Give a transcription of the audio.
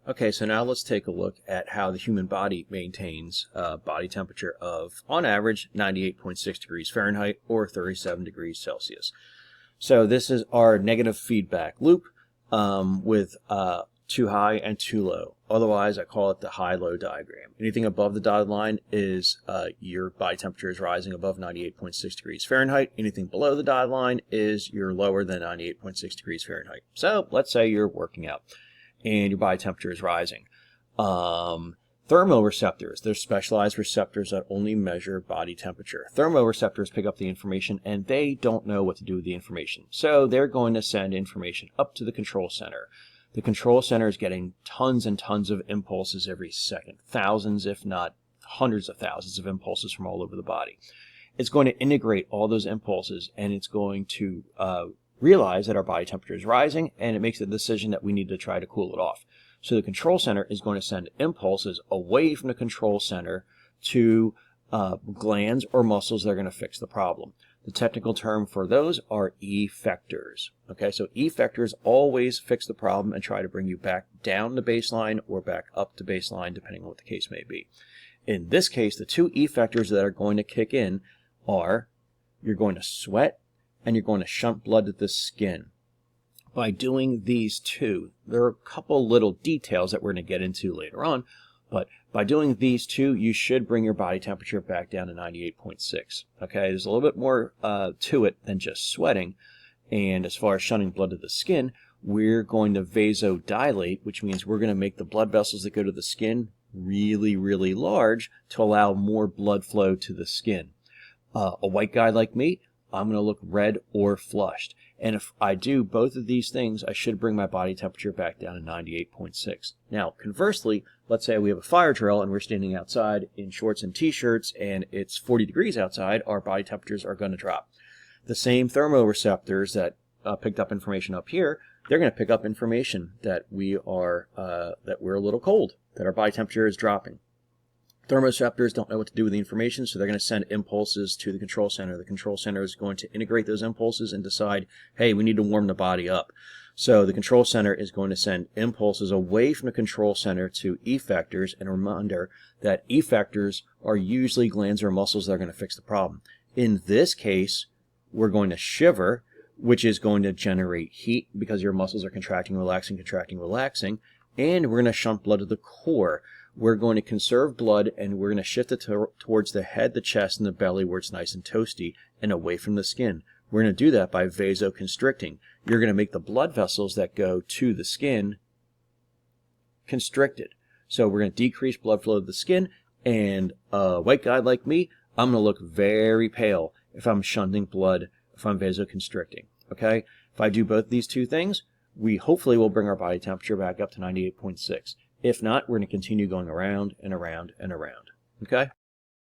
Okay, so now let's take a look at how the human body maintains body temperature of, on average, 98.6 degrees Fahrenheit or 37 degrees Celsius. So this is our negative feedback loop with too high and too low. Otherwise, I call it the high-low diagram. Anything above the dotted line is your body temperature is rising above 98.6 degrees Fahrenheit. Anything below the dotted line is you're lower than 98.6 degrees Fahrenheit. So let's say you're working out and your body temperature is rising. Thermoreceptors, they're specialized receptors that only measure body temperature. Thermoreceptors pick up the information and they don't know what to do with the information. So they're going to send information up to the control center. The control center is getting tons and tons of impulses every second, thousands if not hundreds of thousands of impulses from all over the body. It's going to integrate all those impulses and it's going to realize that our body temperature is rising, and it makes the decision that we need to try to cool it off. So the control center is going to send impulses away from the control center to glands or muscles that are going to fix the problem. The technical term for those are effectors. Okay, so effectors always fix the problem and try to bring you back down to baseline or back up to baseline, depending on what the case may be. In this case, the two effectors that are going to kick in are you're going to sweat and you're going to shunt blood to the skin. By doing these two, there are a couple little details that we're going to get into later on, but by doing these two, you should bring your body temperature back down to 98.6. Okay, there's a little bit more to it than just sweating, and as far as shunting blood to the skin, we're going to vasodilate, which means we're going to make the blood vessels that go to the skin really, really large to allow more blood flow to the skin. A white guy like me, I'm going to look red or flushed. And if I do both of these things, I should bring my body temperature back down to 98.6. Now, conversely, let's say we have a fire drill and we're standing outside in shorts and t-shirts and it's 40 degrees outside, our body temperatures are going to drop. The same thermoreceptors that picked up information up here, they're going to pick up information that we're a little cold, that our body temperature is dropping. Thermoreceptors don't know what to do with the information, so they're going to send impulses to the control center. The control center is going to integrate those impulses and decide, hey, we need to warm the body up. So the control center is going to send impulses away from the control center to effectors, and a reminder that effectors are usually glands or muscles that are going to fix the problem. In this case, we're going to shiver, which is going to generate heat because your muscles are contracting, relaxing, and we're going to shunt blood to the core. We're going to conserve blood and we're going to shift it towards the head, the chest, and the belly where it's nice and toasty and away from the skin. We're going to do that by vasoconstricting. You're going to make the blood vessels that go to the skin constricted. So we're going to decrease blood flow to the skin, and a white guy like me, I'm going to look very pale if I'm shunting blood, if I'm vasoconstricting. Okay? If I do both these two things, we hopefully will bring our body temperature back up to 98.6. If not, we're going to continue going around and around and around. Okay?